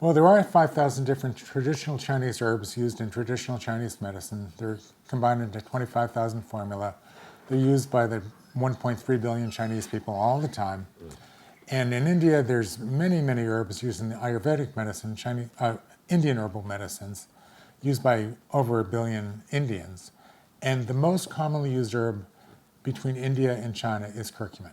Well, there are 5,000 different traditional Chinese herbs used in traditional Chinese medicine. They're combined into 25,000 formula. They're used by the 1.3 billion Chinese people all the time. And in India, there's many, many herbs used in the Ayurvedic medicine, Indian herbal medicines, used by over 1 billion Indians. And the most commonly used herb between India and China is curcumin.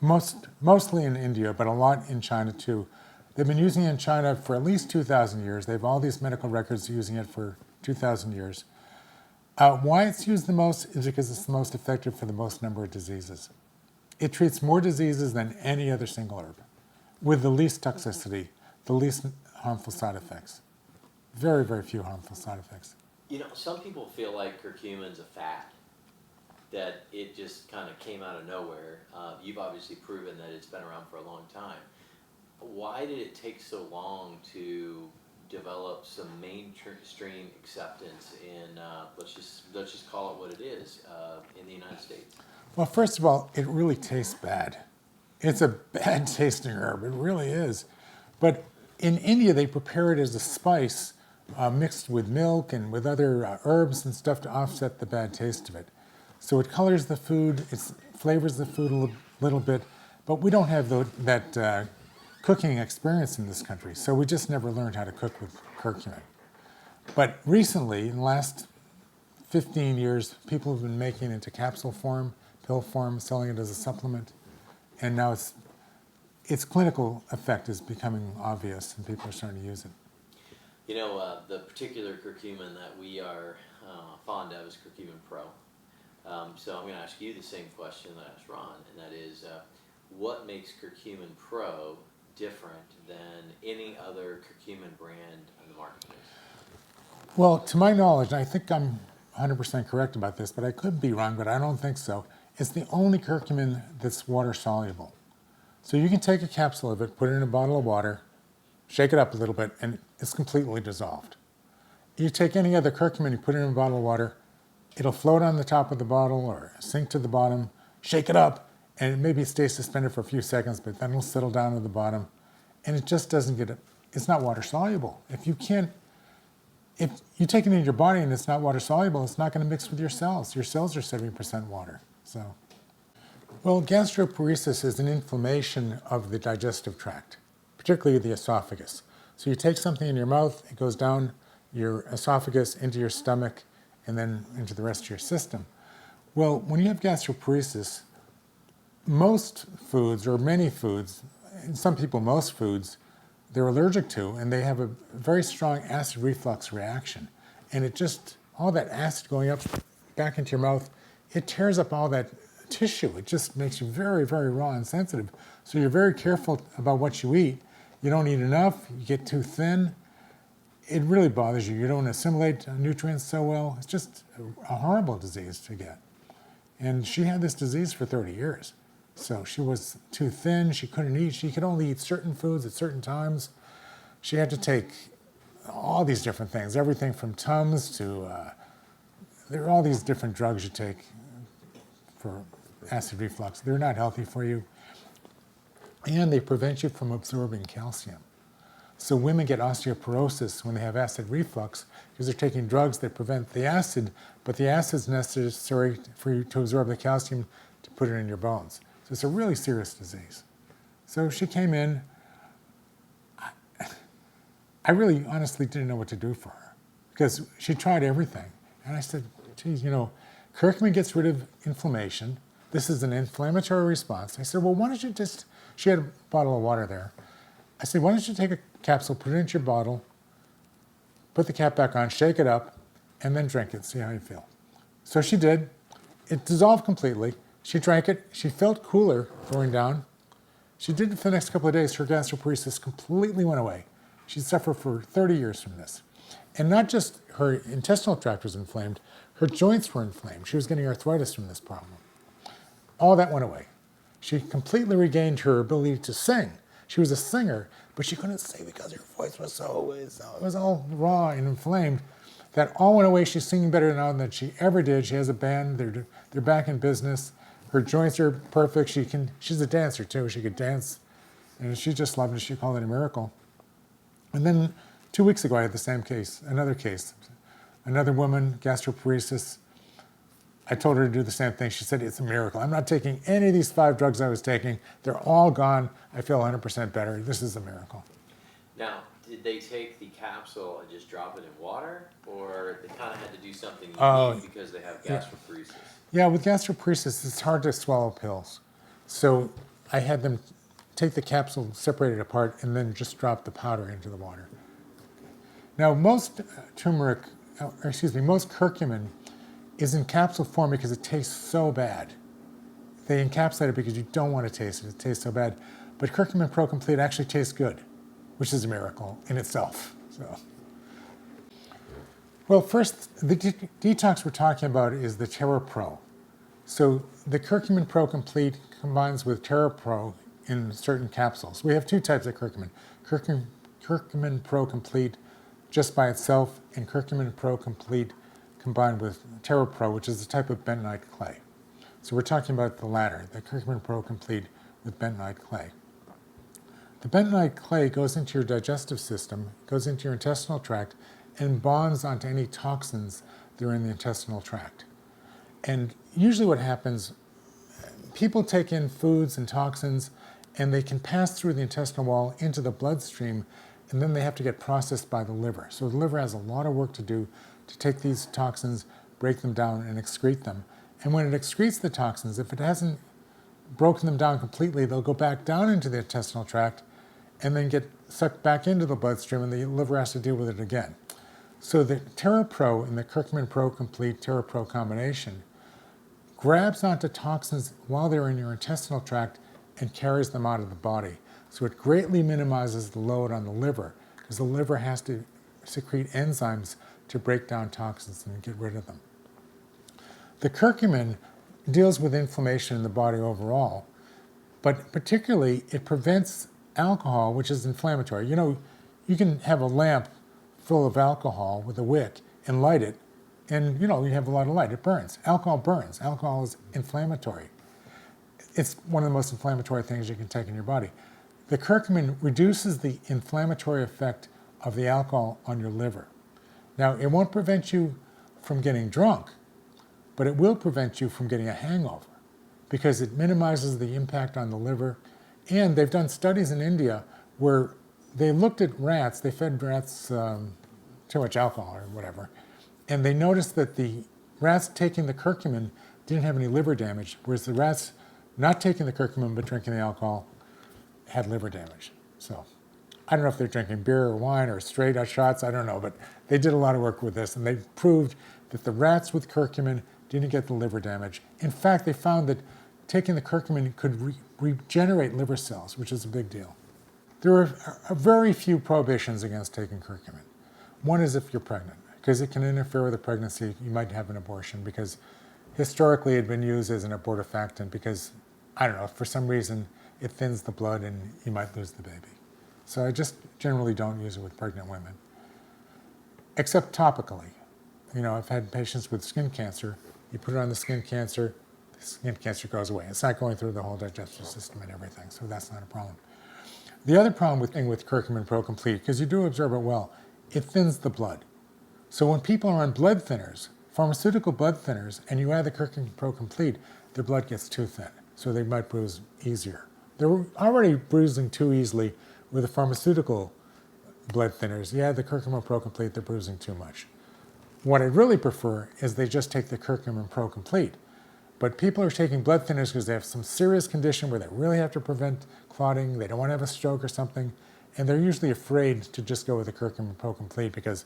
Mostly in India, but a lot in China too. They've been using it in China for at least 2,000 years. They have all these medical records using it for 2,000 years. Why it's used the most is because it's the most effective for the most number of diseases. It treats more diseases than any other single herb, with the least toxicity, the least harmful side effects. Very, very few harmful side effects. You know, some people feel like curcumin's a fad, that it just kind of came out of nowhere. You've obviously proven that it's been around for a long time. Why did it take so long to develop some mainstream acceptance in, let's just call it what it is, in the United States? Well, first of all, it really tastes bad. It's a bad tasting herb, it really is. But in India, they prepare it as a spice mixed with milk and with other herbs and stuff to offset the bad taste of it. So it colors the food, it flavors the food a little bit, but we don't have that cooking experience in this country, so we just never learned how to cook with curcumin. But recently, in the last 15 years, people have been making it into capsule form, pill form, selling it as a supplement, and now its clinical effect is becoming obvious and people are starting to use it. You know, the particular curcumin that we are fond of is CurcuminPro. So I'm going to ask you the same question that I asked Ron, and that is, what makes CurcuminPro different than any other curcumin brand on the marketplace? Well, to my knowledge, and I think I'm 100% correct about this, but I could be wrong, but I don't think so. It's the only curcumin that's water soluble. So you can take a capsule of it, put it in a bottle of water, shake it up a little bit, and it's completely dissolved. You take any other curcumin, you put it in a bottle of water, it'll float on the top of the bottle or sink to the bottom, shake it up, and it maybe stays suspended for a few seconds, but then it'll settle down to the bottom, and it just doesn't it's not water soluble. If you take it in your body and it's not water soluble, it's not going to mix with your cells. Your cells are 70% water. So, well, gastroparesis is an inflammation of the digestive tract, particularly the esophagus. So you take something in your mouth, it goes down your esophagus into your stomach, and then into the rest of your system. Well, when you have gastroparesis, most foods, or many foods, and some people most foods, they're allergic to, and they have a very strong acid reflux reaction. And it just, all that acid going up back into your mouth, it tears up all that tissue. It just makes you very, very raw and sensitive. So you're very careful about what you eat. You don't eat enough, you get too thin. It really bothers you. You don't assimilate nutrients so well. It's just a horrible disease to get. And she had this disease for 30 years. So she was too thin, she couldn't eat, she could only eat certain foods at certain times. She had to take all these different things, everything from Tums to, there are all these different drugs you take for acid reflux. They're not healthy for you, and they prevent you from absorbing calcium. So women get osteoporosis when they have acid reflux because they're taking drugs that prevent the acid, but the acid is necessary for you to absorb the calcium to put it in your bones. So it's a really serious disease. So she came in. I really honestly didn't know what to do for her because she tried everything. And I said, geez, you know, curcumin gets rid of inflammation. This is an inflammatory response. I said, well, why don't you just, she had a bottle of water there. I said, why don't you take a capsule, put it into your bottle, put the cap back on, shake it up, and then drink it, see how you feel. So she did. It dissolved completely. She drank it. She felt cooler going down. She did it for the next couple of days. Her gastroparesis completely went away. She suffered for 30 years from this. And not just her intestinal tract was inflamed, her joints were inflamed. She was getting arthritis from this problem. All that went away. She completely regained her ability to sing. She was a singer, but she couldn't sing because her voice was it was all raw and inflamed. That all went away. She's singing better now than she ever did. She has a band. They're back in business. Her joints are perfect. She's a dancer too. She could dance, and she just loved it. She called it a miracle. And then 2 weeks ago, I had the same case, another woman, gastroparesis. I told her to do the same thing. She said, it's a miracle. I'm not taking any of these 5 drugs I was taking. They're all gone. I feel 100% better. This is a miracle. Now, did they take the capsule and just drop it in water, or they kind of had to do something unique because they have gastroparesis? Yeah, with gastroparesis, it's hard to swallow pills. So I had them take the capsule, separate it apart, and then just drop the powder into the water. Now, most most curcumin is in capsule form because it tastes so bad. They encapsulate it because you don't want to taste it. It tastes so bad. But CurcuminPro Complete actually tastes good, which is a miracle in itself. So, well, first, the detox we're talking about is the TerraPro. So the CurcuminPro Complete combines with TerraPro in certain capsules. We have 2 types of curcumin. CurcuminPro Complete just by itself, and CurcuminPro Complete combined with TerraPro, which is a type of bentonite clay. So we're talking about the latter, the CurcuminPro Complete with bentonite clay. The bentonite clay goes into your digestive system, goes into your intestinal tract, and bonds onto any toxins that are in the intestinal tract. And usually what happens, people take in foods and toxins, and they can pass through the intestinal wall into the bloodstream, and then they have to get processed by the liver. So the liver has a lot of work to do to take these toxins, break them down, and excrete them. And when it excretes the toxins, if it hasn't broken them down completely, they'll go back down into the intestinal tract and then get sucked back into the bloodstream, and the liver has to deal with it again. So the TerraPro and the CurcuminPro Complete TerraPro combination grabs onto toxins while they're in your intestinal tract and carries them out of the body. So it greatly minimizes the load on the liver, because the liver has to secrete enzymes to break down toxins and get rid of them. The curcumin deals with inflammation in the body overall, but particularly it prevents alcohol, which is inflammatory. You know, you can have a lamp full of alcohol with a wick and light it, and you have a lot of light. It burns. Alcohol burns. Alcohol is inflammatory. It's one of the most inflammatory things you can take in your body. The curcumin reduces the inflammatory effect of the alcohol on your liver. Now, it won't prevent you from getting drunk, but it will prevent you from getting a hangover because it minimizes the impact on the liver. And they've done studies in India where they looked at rats, they fed rats too much alcohol or whatever, and they noticed that the rats taking the curcumin didn't have any liver damage, whereas the rats not taking the curcumin but drinking the alcohol had liver damage. So I don't know if they're drinking beer or wine or straight out shots, I don't know, but they did a lot of work with this, and they proved that the rats with curcumin didn't get the liver damage. In fact, they found that taking the curcumin could regenerate liver cells, which is a big deal. There are very few prohibitions against taking curcumin. One is if you're pregnant, because it can interfere with a pregnancy. You might have an abortion, because historically it had been used as an abortifactant because, I don't know, for some reason it thins the blood and you might lose the baby. So I just generally don't use it with pregnant women, except topically. I've had patients with skin cancer. You put it on the skin cancer goes away. It's not going through the whole digestive system and everything, so that's not a problem. The other problem with CurcuminPro Complete, because you do absorb it well, it thins the blood. So when people are on blood thinners, pharmaceutical blood thinners, and you add the CurcuminPro Complete, their blood gets too thin, so they might bruise easier. They're already bruising too easily with the pharmaceutical blood thinners. You add the CurcuminPro Complete, they're bruising too much. What I really prefer is they just take the CurcuminPro Complete. But people are taking blood thinners because they have some serious condition where they really have to prevent clotting, they don't want to have a stroke or something, and they're usually afraid to just go with the CurcuminPro Complete because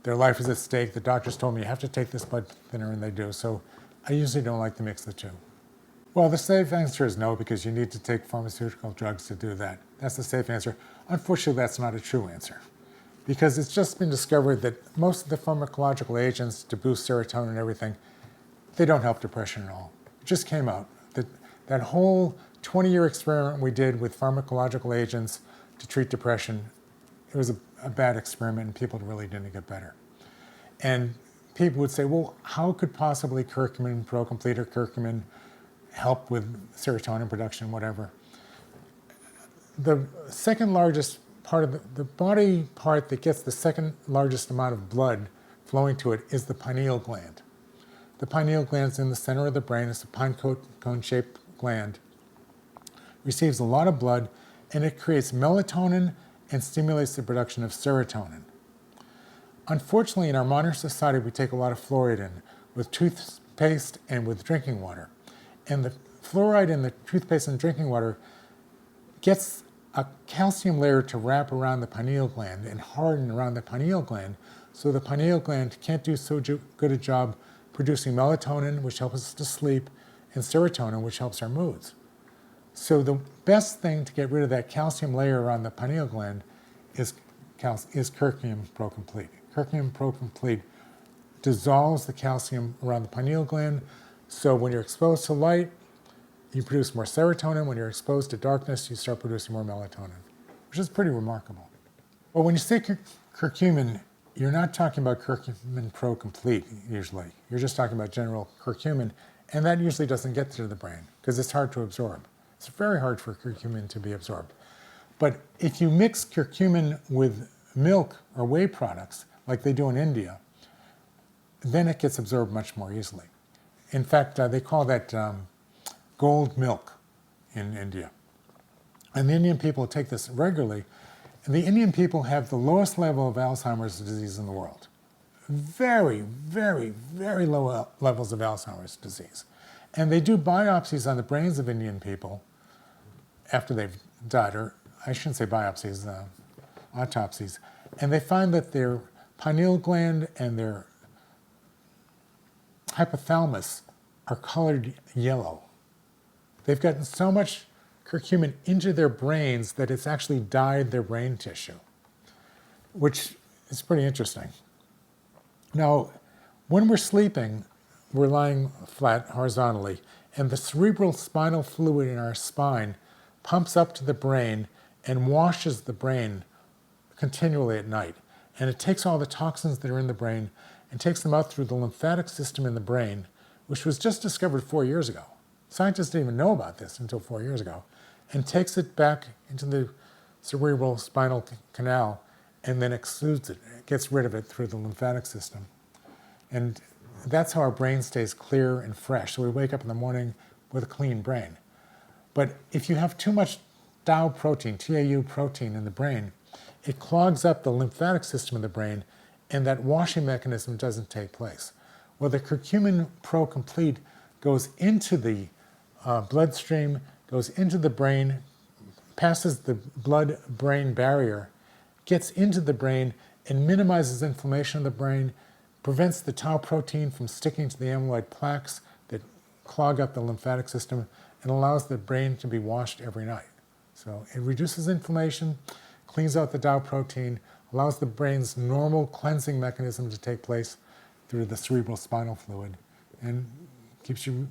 their life is at stake. The doctors told me you have to take this blood thinner, and they do. So I usually don't like to mix the two. Well, the safe answer is no, because you need to take pharmaceutical drugs to do that. That's the safe answer. Unfortunately, that's not a true answer, because it's just been discovered that most of the pharmacological agents to boost serotonin and everything, they don't help depression at all. It just came out that whole 20-year experiment we did with pharmacological agents to treat depression, it was a bad experiment, and people really didn't get better. And people would say, well, how could possibly CurcuminPro Complete or curcumin help with serotonin production, whatever? The second largest part of the body part that gets the second largest amount of blood flowing to it is the pineal gland. The pineal gland is in the center of the brain. It's a pine cone-shaped gland. Receives a lot of blood, and it creates melatonin and stimulates the production of serotonin. Unfortunately, in our modern society, we take a lot of fluoride in with toothpaste and with drinking water. And the fluoride in the toothpaste and drinking water gets a calcium layer to wrap around the pineal gland and harden around the pineal gland, so the pineal gland can't do so good a job producing melatonin, which helps us to sleep, and serotonin, which helps our moods. So the best thing to get rid of that calcium layer around the pineal gland is CurcuminPro Complete. CurcuminPro Complete dissolves the calcium around the pineal gland, so when you're exposed to light, you produce more serotonin. When you're exposed to darkness, you start producing more melatonin, which is pretty remarkable. Well, when you say curcumin, you're not talking about CurcuminPro Complete usually. You're just talking about general curcumin, and that usually doesn't get to the brain because it's hard to absorb. It's very hard for curcumin to be absorbed. But if you mix curcumin with milk or whey products, like they do in India, then it gets absorbed much more easily. In fact, they call that gold milk in India. And the Indian people take this regularly, and the Indian people have the lowest level of Alzheimer's disease in the world. Very, very, very low levels of Alzheimer's disease. And they do biopsies on the brains of Indian people after they've died, or I shouldn't say biopsies, autopsies, and they find that their pineal gland and their hypothalamus are colored yellow. They've gotten so much curcumin into their brains that it's actually dyed their brain tissue, which is pretty interesting. Now, when we're sleeping, we're lying flat horizontally, and the cerebral spinal fluid in our spine pumps up to the brain and washes the brain continually at night. And it takes all the toxins that are in the brain and takes them out through the lymphatic system in the brain, which was just discovered 4 years ago. Scientists didn't even know about this until 4 years ago, and takes it back into the cerebral spinal canal and then exudes it, gets rid of it through the lymphatic system. And that's how our brain stays clear and fresh. So we wake up in the morning with a clean brain. But if you have too much tau protein, TAU protein in the brain, it clogs up the lymphatic system in the brain, and that washing mechanism doesn't take place. Well, the CurcuminPro Complete goes into the bloodstream, goes into the brain, passes the blood-brain barrier, gets into the brain, and minimizes inflammation in the brain, prevents the tau protein from sticking to the amyloid plaques that clog up the lymphatic system, and allows the brain to be washed every night. So it reduces inflammation, cleans out the tau protein, allows the brain's normal cleansing mechanism to take place through the cerebral spinal fluid, and keeps you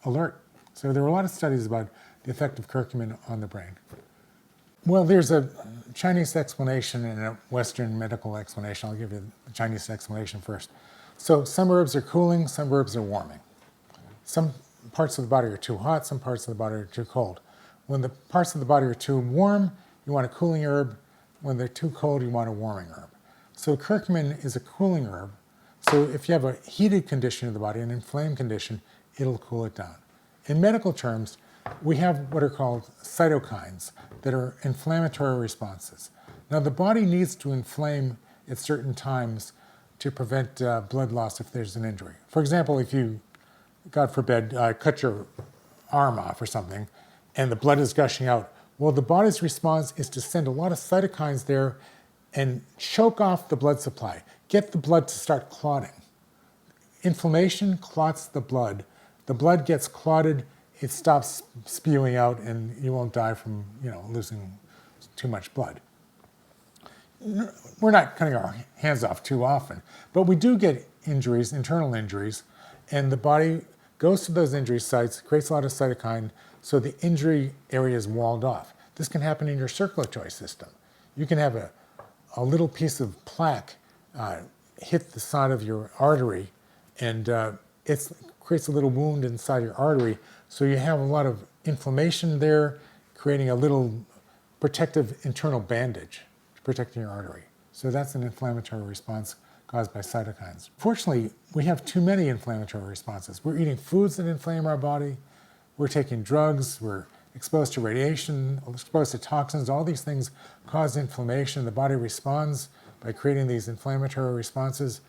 alert. So there are a lot of studies about the effect of curcumin on the brain. Well, there's a Chinese explanation and a Western medical explanation. I'll give you the Chinese explanation first. So some herbs are cooling, some herbs are warming. Some parts of the body are too hot, some parts of the body are too cold. When the parts of the body are too warm, you want a cooling herb. When they're too cold, you want a warming herb. So curcumin is a cooling herb. So if you have a heated condition of the body, an inflamed condition, it'll cool it down. In medical terms, we have what are called cytokines that are inflammatory responses. Now, the body needs to inflame at certain times to prevent blood loss if there's an injury. For example, if you, God forbid, cut your arm off or something, and the blood is gushing out, well, the body's response is to send a lot of cytokines there and choke off the blood supply, get the blood to start clotting. Inflammation clots the blood. The blood gets clotted, it stops spewing out, and you won't die from, losing too much blood. We're not cutting our hands off too often, but we do get injuries, internal injuries, and the body goes to those injury sites, creates a lot of cytokine, so the injury area is walled off. This can happen in your circulatory system. You can have a little piece of plaque hit the side of your artery, and it creates a little wound inside your artery, so you have a lot of inflammation there, creating a little protective internal bandage protecting your artery. So that's an inflammatory response caused by cytokines. Fortunately, we have too many inflammatory responses. We're eating foods that inflame our body, we're taking drugs, we're exposed to radiation, exposed to toxins. All these things cause inflammation. The body responds by creating these inflammatory responses.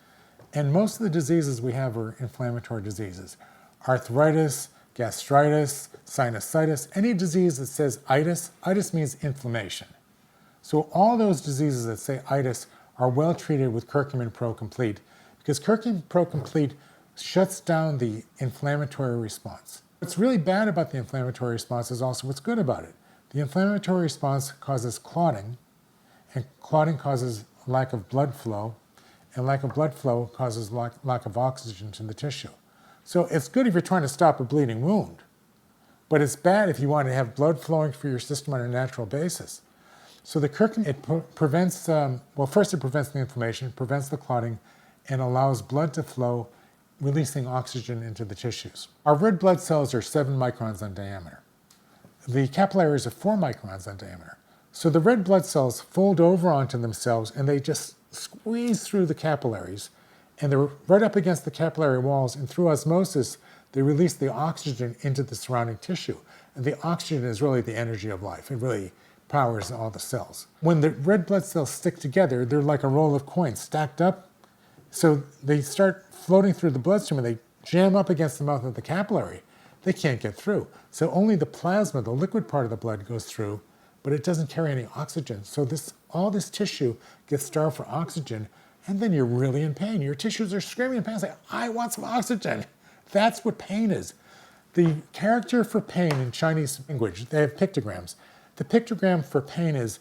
And most of the diseases we have are inflammatory diseases. Arthritis, gastritis, sinusitis, any disease that says itis, itis means inflammation. So all those diseases that say itis are well treated with CurcuminPro Complete, because CurcuminPro Complete shuts down the inflammatory response. What's really bad about the inflammatory response is also what's good about it. The inflammatory response causes clotting, and clotting causes lack of blood flow, and lack of blood flow causes lack of oxygen to the tissue. So it's good if you're trying to stop a bleeding wound, but it's bad if you want to have blood flowing through your system on a natural basis. So the curcumin, it prevents, well, first it prevents the inflammation, prevents the clotting, and allows blood to flow, releasing oxygen into the tissues. Our red blood cells are 7 microns in diameter. The capillaries are 4 microns in diameter. So the red blood cells fold over onto themselves and they just squeeze through the capillaries, and they're right up against the capillary walls, and through osmosis, they release the oxygen into the surrounding tissue. And the oxygen is really the energy of life. It really powers all the cells. When the red blood cells stick together, they're like a roll of coins stacked up. So they start floating through the bloodstream and they jam up against the mouth of the capillary. They can't get through. So only the plasma, the liquid part of the blood, goes through, but it doesn't carry any oxygen. So all this tissue gets starved for oxygen, and then you're really in pain. Your tissues are screaming in pain, saying, I want some oxygen. That's what pain is. The character for pain in Chinese language, they have pictograms. The pictogram for pain is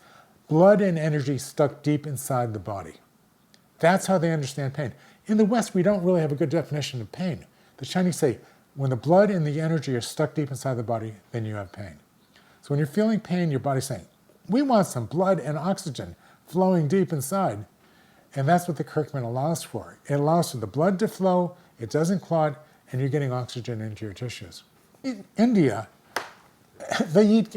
blood and energy stuck deep inside the body. That's how they understand pain. In the West, we don't really have a good definition of pain. The Chinese say, when the blood and the energy are stuck deep inside the body, then you have pain. So when you're feeling pain, your body's saying, we want some blood and oxygen flowing deep inside. And that's what the curcumin allows for. It allows for the blood to flow, it doesn't clot, and you're getting oxygen into your tissues. In India, they eat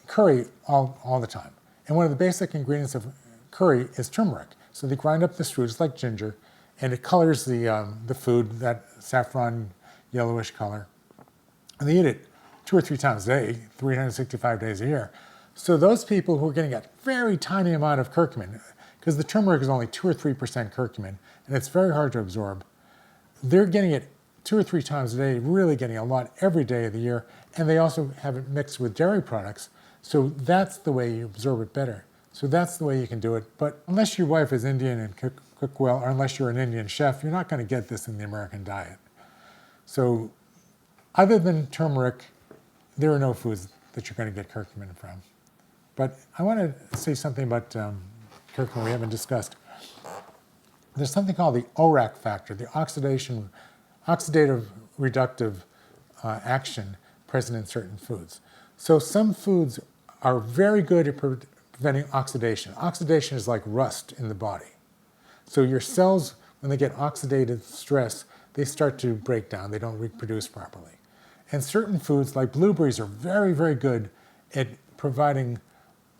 curry all the time. And one of the basic ingredients of curry is turmeric. So they grind up this root, it's like ginger, and it colors the food, that saffron yellowish color. And they eat it 2 or 3 times a day, 365 days a year. So those people who are getting a very tiny amount of curcumin, because the turmeric is only 2 or 3% curcumin, and it's very hard to absorb, they're getting it 2 or 3 times a day, really getting a lot every day of the year, and they also have it mixed with dairy products, so that's the way you absorb it better. So that's the way you can do it, but unless your wife is Indian and cook well, or unless you're an Indian chef, you're not going to get this in the American diet. So other than turmeric, there are no foods that you're going to get curcumin from. But I want to say something about curcumin we haven't discussed. There's something called the ORAC factor, the oxidative reductive action present in certain foods. So some foods are very good at preventing oxidation. Oxidation is like rust in the body. So your cells, when they get oxidative stress, they start to break down. They don't reproduce properly. And certain foods, like blueberries, are very, very good at providing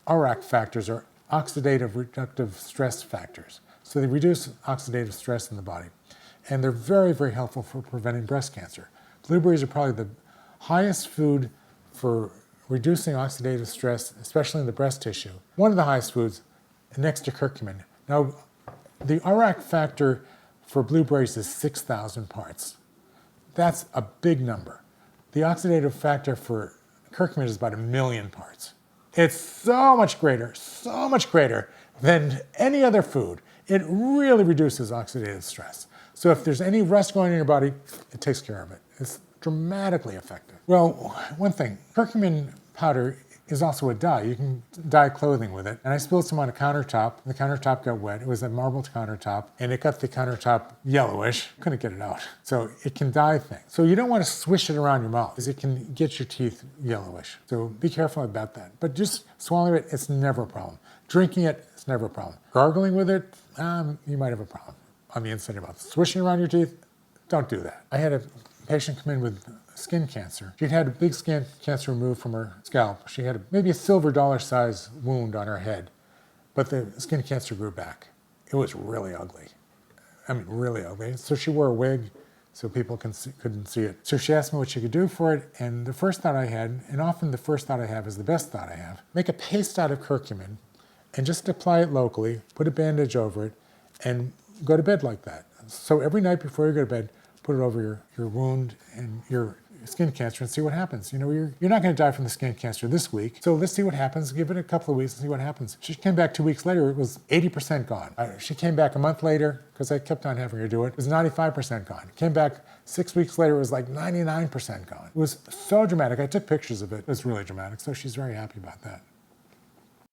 ORAC factors, or oxidative reductive stress factors. So they reduce oxidative stress in the body. And they're very, very helpful for preventing breast cancer. Blueberries are probably the highest food for reducing oxidative stress, especially in the breast tissue. One of the highest foods next to curcumin. Now, the ORAC factor for blueberries is 6,000 parts. That's a big number. The oxidative factor for curcumin is about 1 million parts. It's so much greater than any other food. It really reduces oxidative stress. So if there's any rust going in your body, it takes care of it. It's dramatically effective. Well, one thing, curcumin powder is also a dye. You can dye clothing with it. And I spilled some on a countertop. The countertop got wet. It was a marble countertop, and it got the countertop yellowish. Couldn't get it out. So it can dye things. So you don't want to swish it around your mouth, because it can get your teeth yellowish. So be careful about that. But just swallowing it, it's never a problem. Drinking it, it's never a problem. Gargling with it, you might have a problem on the inside of your mouth. Swishing around your teeth, don't do that. I had a patient come in with skin cancer. She'd had a big skin cancer removed from her scalp. She had maybe a silver dollar-sized wound on her head, but the skin cancer grew back. It was really ugly. I mean, really ugly. So she wore a wig so people couldn't see it. So she asked me what she could do for it, and the first thought I had, and often the first thought I have is the best thought I have, make a paste out of curcumin and just apply it locally, put a bandage over it, and go to bed like that. So every night before you go to bed, put it over your wound and your skin cancer and see what happens. You know, you're not going to die from the skin cancer this week, so let's see what happens. Give it a couple of weeks and see what happens. She came back 2 weeks later, it was 80% gone. She came back a month later, because I kept on having her do it, it was 95% gone. Came back 6 weeks later, it was like 99% gone. It was so dramatic. I took pictures of it. It was really dramatic, so she's very happy about that.